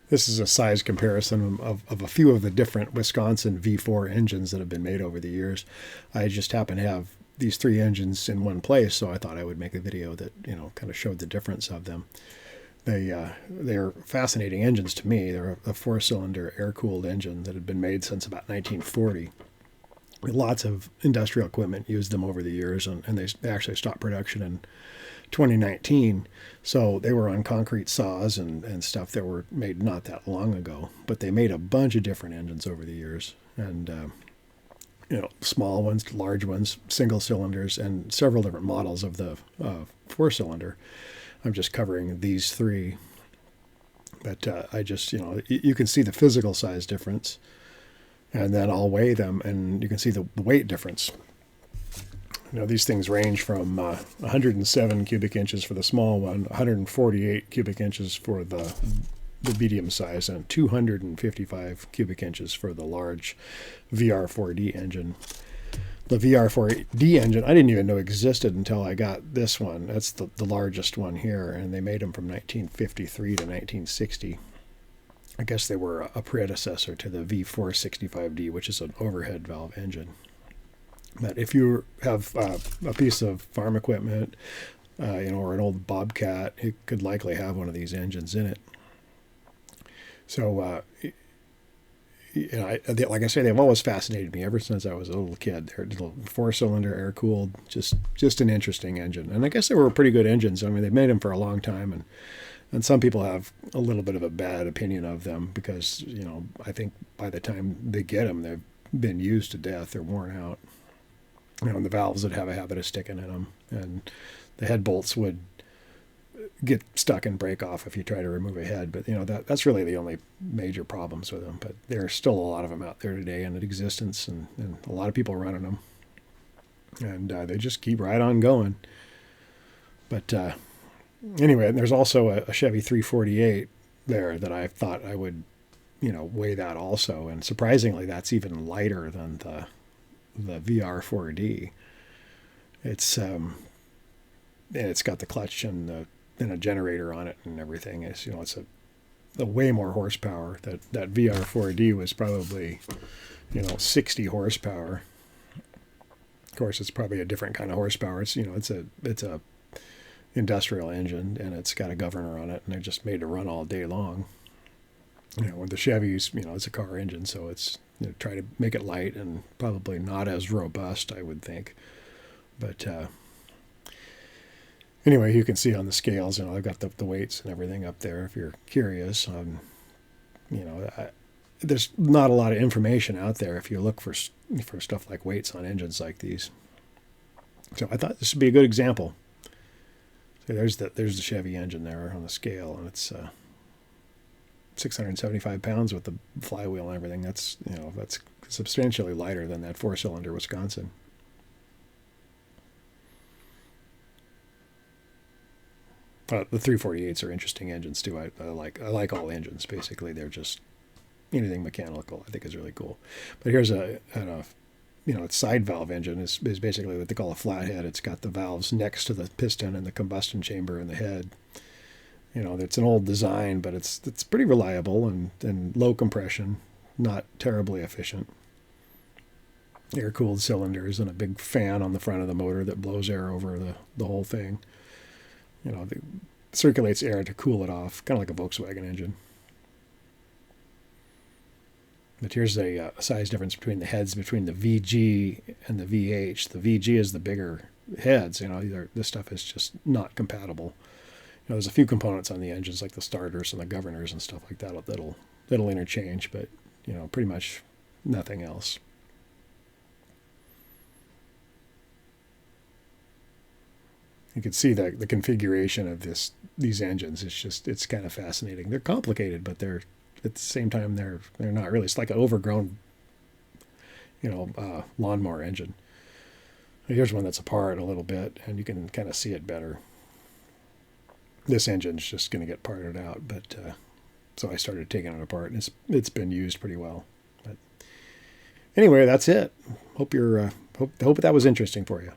This is a size comparison of a few of the different Wisconsin V4 engines that have been made over the years. I just happen to have these three engines in one place, so I thought I would make a video that, kind of showed the difference of them. They're fascinating engines to me. They're a four-cylinder air-cooled engine that had been made since about 1940. Lots of industrial equipment used them over the years, and they actually stopped production in 2019. So they were on concrete saws and stuff that were made not that long ago. But they made a bunch of different engines over the years, and small ones, large ones, single cylinders, and several different models of the four-cylinder. I'm just covering these three, but I just, you can see the physical size difference, and then I'll weigh them, and you can see the weight difference. These things range from 107 cubic inches for the small one, 148 cubic inches for the medium size, and 255 cubic inches for the large VR4D engine. The VR4D engine, I didn't even know existed until I got this one. That's the largest one here, and they made them from 1953 to 1960. I guess they were a predecessor to the V465D, which is an overhead valve engine. But if you have a piece of farm equipment, or an old Bobcat, it could likely have one of these engines in it. So, like I say, they've always fascinated me ever since I was a little kid. They're little four-cylinder, air-cooled, just an interesting engine. And I guess they were pretty good engines. I mean, they've made them for a long time, and some people have a little bit of a bad opinion of them because, I think by the time they get them, they've been used to death. They're worn out. And the valves would have a habit of sticking in them, and the head bolts would get stuck and break off if you try to remove a head. But that's really the only major problems with them. But there are still a lot of them out there today and in existence, and a lot of people running them, and they just keep right on going. But anyway, there's also a Chevy 348 there that I thought I would weigh that also, and surprisingly that's even lighter than the VR4D. It's and it's got the clutch and a generator on it and everything. It's a way more horsepower. That VR4D was probably 60 horsepower. Of course, it's probably a different kind of horsepower. It's a industrial engine, and it's got a governor on it, and they're just made to run all day long. With the Chevys, it's a car engine, so it's try to make it light and probably not as robust, I would think. But anyway, you can see on the scales, I've got the weights and everything up there if you're curious. There's not a lot of information out there if you look for stuff like weights on engines like these. So I thought this would be a good example. So there's the Chevy engine there on the scale, and it's 675 pounds with the flywheel and everything. That's substantially lighter than that four-cylinder Wisconsin. The 348s are interesting engines too. I like all engines basically. They're just anything mechanical I think is really cool. But here's its side valve engine is basically what they call a flathead. It's got the valves next to the piston and the combustion chamber in the head. It's an old design, but it's pretty reliable and low compression, not terribly efficient. Air-cooled cylinders and a big fan on the front of the motor that blows air over the whole thing. It circulates air to cool it off, kind of like a Volkswagen engine. But here's a size difference between the heads between the VG and the VH. The VG is the bigger heads. This stuff is just not compatible. There's a few components on the engines like the starters and the governors and stuff like that that'll interchange, but pretty much nothing else. You can see the configuration of these engines. It's kind of fascinating. They're complicated, but they're at the same time they're not really. It's like an overgrown lawnmower engine. Here's one that's apart a little bit, and you can kind of see it better. This engine's just going to get parted out, but so I started taking it apart, and it's been used pretty well. But anyway, that's it. Hope that was interesting for you.